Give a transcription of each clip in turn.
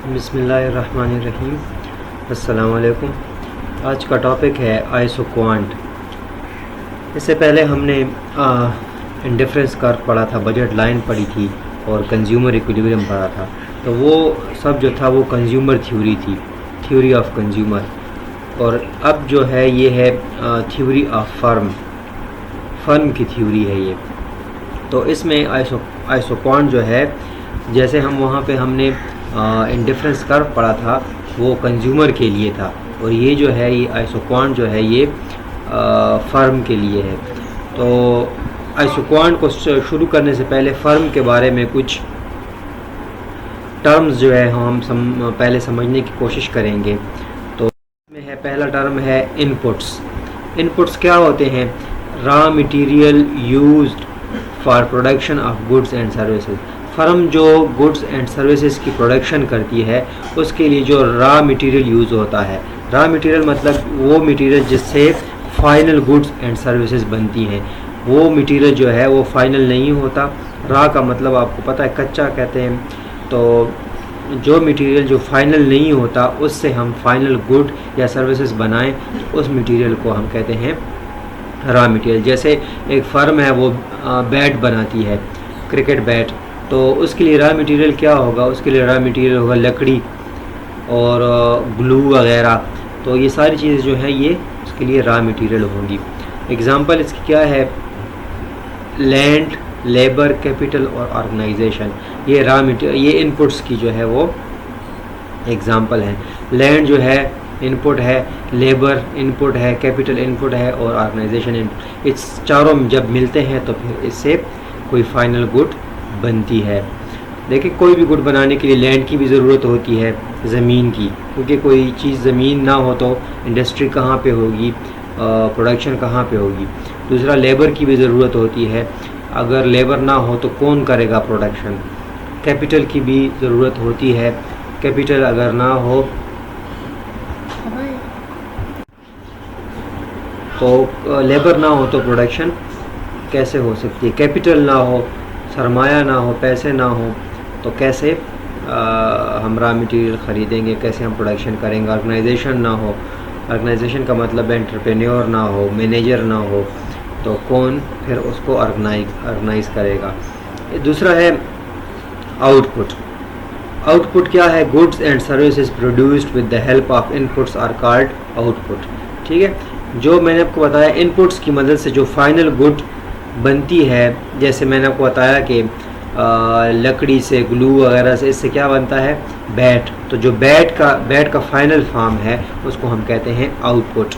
बिस्मिल्लाहिर्रहमानिर्रहीम। अस्सलाम वालेकुम। आज का टॉपिक है आइसो क्वांट। इससे पहले हमने इंडिफरेंस कर्व पढ़ा था, बजट लाइन पढ़ी थी और कंज्यूमर इक्विलिब्रियम पढ़ा था। तो वो सब जो था वो कंज्यूमर थ्योरी थी, थ्योरी ऑफ कंज्यूमर। और अब जो है ये है थ्योरी ऑफ फर्म की थ्योरी है ये। तो इसमें आइसो क्वांट जो है, जैसे हम वहाँ पे हमने इंडिफरेंस कर्व पढ़ा था वो कंज्यूमर के लिए था, और ये जो है ये आइसो क्वांट जो है ये फर्म के लिए है। तो आइसो क्वांट को शुरू करने से पहले फ़र्म के बारे में कुछ टर्म्स जो है हम पहले समझने की कोशिश करेंगे। तो इसमें है, पहला टर्म है इनपुट्स। इनपुट्स क्या होते हैं? Raw material used for production of goods and services. Firm जो गुड्स एंड सर्विसेज की प्रोडक्शन करती है उसके लिए जो रॉ मटेरियल यूज़ होता है। रॉ मटेरियल मतलब वो मटेरियल जिससे फाइनल गुड्स एंड सर्विसेज बनती हैं। वो मटेरियल जो है वो फाइनल नहीं होता। रॉ का मतलब आपको पता है, कच्चा कहते हैं। तो जो मटेरियल जो फाइनल नहीं होता उससे हम फाइनल गुड या सर्विसेज बनाएं, तो उस मटेरियल को हम कहते हैं रॉ मटेरियल। जैसे एक फर्म है वो बैट बनाती है, क्रिकेट बैट, तो उसके लिए रॉ मटेरियल क्या होगा? उसके लिए रॉ मटेरियल होगा लकड़ी और ग्लू वगैरह। तो ये सारी चीज़ें जो है ये उसके लिए रॉ मटेरियल होंगी। एग्जांपल इसकी क्या है? लैंड, लेबर, कैपिटल और ऑर्गेनाइजेशन, ये रॉ मटेरियल, ये इनपुट्स की जो है वो एग्जांपल है। लैंड जो है इनपुट है, लेबर इनपुट है, कैपिटल इनपुट है और ऑर्गेनाइजेशन इनपुट। इस चारों जब मिलते हैं तो फिर इससे कोई फाइनल गुड बनती है। देखिए, कोई भी गुड बनाने के लिए लैंड की भी ज़रूरत होती है, ज़मीन की, क्योंकि कोई चीज़ ज़मीन ना हो तो इंडस्ट्री कहाँ पे होगी, प्रोडक्शन कहाँ पे होगी। दूसरा, लेबर की भी ज़रूरत होती है, अगर लेबर ना हो तो कौन करेगा प्रोडक्शन। कैपिटल की भी ज़रूरत होती है, कैपिटल अगर ना हो तो लेबर ना हो तो प्रोडक्शन कैसे हो सकती है। कैपिटल ना हो, सरमाया ना हो, पैसे ना हो तो कैसे हम रॉ मटेरियल ख़रीदेंगे, कैसे हम प्रोडक्शन करेंगे। ऑर्गेनाइजेशन ना हो, ऑर्गेनाइजेशन का मतलब एंटरप्रेन्योर ना हो, मैनेजर ना हो, तो कौन फिर उसको ऑर्गेनाइज करेगा। दूसरा है आउटपुट। आउटपुट क्या है? Goods and services produced with the help of inputs are called output. ठीक है, जो मैंने आपको बताया इनपुट्स की मदद से जो फाइनल गुड बनती है, जैसे मैंने आपको बताया कि लकड़ी से, ग्लू वगैरह से, इससे क्या बनता है? बैट। तो जो बैट का फाइनल फॉर्म है उसको हम कहते हैं आउटपुट।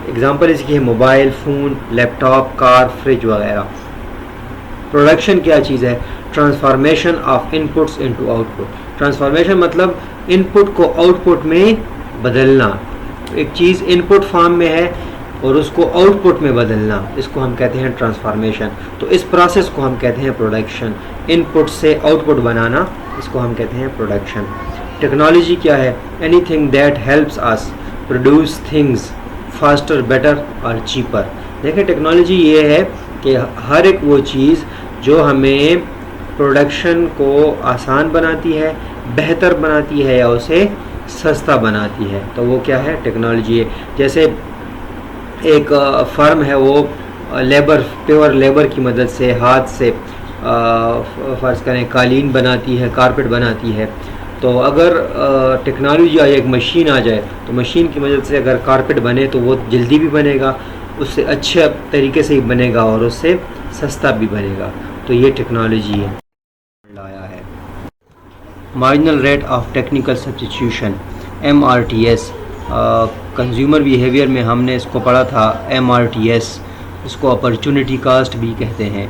एग्जांपल इसकी है mobile phone, laptop, car, fridge वगैरह। प्रोडक्शन क्या चीज़ है? Transformation of inputs into output. Transformation मतलब इनपुट को आउटपुट में बदलना। एक चीज़ इनपुट फॉर्म में है और उसको आउटपुट में बदलना, इसको हम कहते हैं ट्रांसफॉर्मेशन। तो इस प्रोसेस को हम कहते हैं प्रोडक्शन। इनपुट से आउटपुट बनाना, इसको हम कहते हैं प्रोडक्शन। टेक्नोलॉजी क्या है? Anything that helps us produce things faster, better और चीपर। देखिए, टेक्नोलॉजी ये है कि हर एक वो चीज़ जो हमें प्रोडक्शन को आसान बनाती है, बेहतर बनाती है या उसे सस्ता बनाती है, तो वो क्या है? टेक्नोलॉजी है। जैसे एक फर्म है वो प्योर लेबर की मदद से हाथ से फ़र्ज़ करें कालीन बनाती है, कारपेट बनाती है। तो अगर टेक्नोलॉजी या एक मशीन आ जाए तो मशीन की मदद से अगर कारपेट बने तो वो जल्दी भी बनेगा, उससे अच्छे तरीके से ही बनेगा और उससे सस्ता भी बनेगा। तो ये टेक्नोलॉजी है लाया है। Marginal rate of technical substitution, MRTS। Consumer behaviour में हमने इसको पढ़ा था, MRTS। इसको अपॉर्चुनिटी कास्ट भी कहते हैं।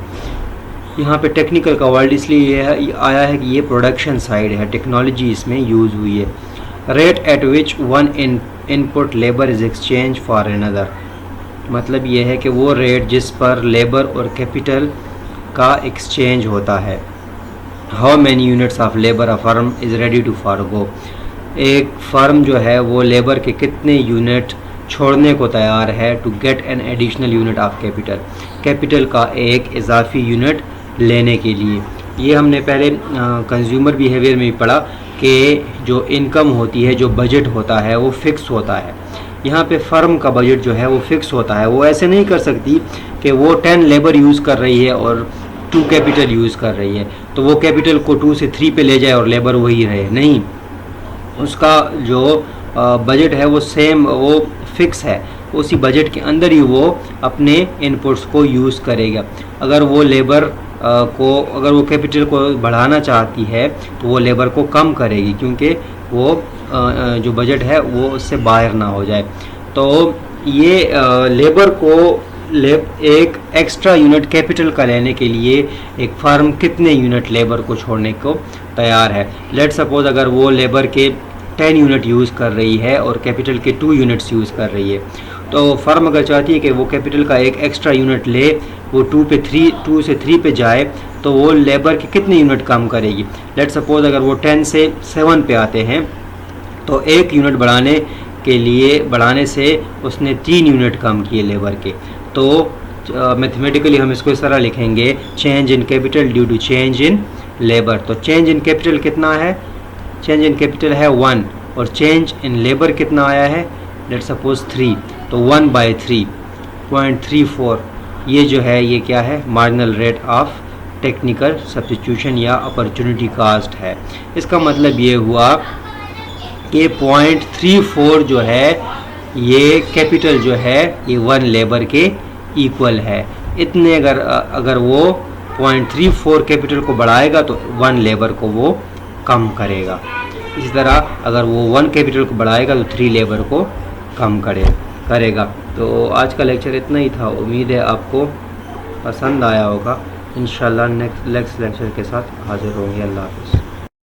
यहाँ पे टेक्निकल का वर्ड इसलिए आया है कि ये प्रोडक्शन साइड है, टेक्नोलॉजी इसमें यूज़ हुई है। Rate at which one input labour is exchange for another, मतलब ये है कि वो रेट जिस पर लेबर और कैपिटल का एक्सचेंज होता है। How many units of labour a firm is ready to forgo, एक फ़र्म जो है वो लेबर के कितने यूनिट छोड़ने को तैयार है to get an additional unit of capital, capital का एक इजाफी यूनिट लेने के लिए। ये हमने पहले कंज्यूमर बिहेवियर में भी पढ़ा के जो इनकम होती है, जो बजट होता है वो फिक्स होता है। यहाँ पे फर्म का बजट जो है वो फिक्स होता है। वो ऐसे नहीं कर सकती कि वो 10 लेबर यूज़ कर रही है और 2 कैपिटल यूज़ कर रही है, तो वो कैपिटल को 2 से 3 पे ले जाए और लेबर वही रहे। नहीं, उसका जो बजट है वो सेम, वो फिक्स है। उसी बजट के अंदर ही वो अपने इनपुट्स को यूज़ करेगा। अगर वो लेबर अगर वो कैपिटल को बढ़ाना चाहती है तो वो लेबर को कम करेगी, क्योंकि वो जो बजट है वो उससे बाहर ना हो जाए। तो ये लेबर को एक एक्स्ट्रा यूनिट कैपिटल का लेने के लिए एक फर्म कितने यूनिट लेबर को छोड़ने को तैयार है। लेट सपोज अगर वो लेबर के 10 यूनिट यूज़ कर रही है और कैपिटल के 2 यूनिट्स यूज़ कर रही है, तो फर्म अगर चाहती है कि वो कैपिटल का एक एक्स्ट्रा यूनिट ले, वो 2 से 3 पे जाए, तो वो लेबर के कितने यूनिट कम करेगी। लेट सपोज अगर वो 10 से 7 पे आते हैं, तो 1 यूनिट बढ़ाने से उसने 3 यूनिट कम किए लेबर के। तो मैथमेटिकली हम इसको इस तरह लिखेंगे, change in capital due to change in labour. तो चेंज इन कैपिटल कितना है, चेंज इन कैपिटल है 1, और चेंज इन लेबर कितना आया है, लेट सपोज 3, तो 1/3.34 ये जो है ये क्या है, marginal rate of technical substitution या अपॉर्चुनिटी कास्ट है। इसका मतलब ये हुआ कि 0.34 जो है ये कैपिटल जो है ये 1 लेबर के इक्वल है। इतने अगर वो 0.34 कैपिटल को बढ़ाएगा तो 1 लेबर को वो कम करेगा। इसी तरह अगर वो 1 कैपिटल को बढ़ाएगा तो 3 लेबर को कम करेगा। तो आज का लेक्चर इतना ही था। उम्मीद है आपको पसंद आया होगा। इंशाल्लाह नेक्स्ट लेक्चर के साथ हाजिर होंगे। अल्लाह हाफ़िज़।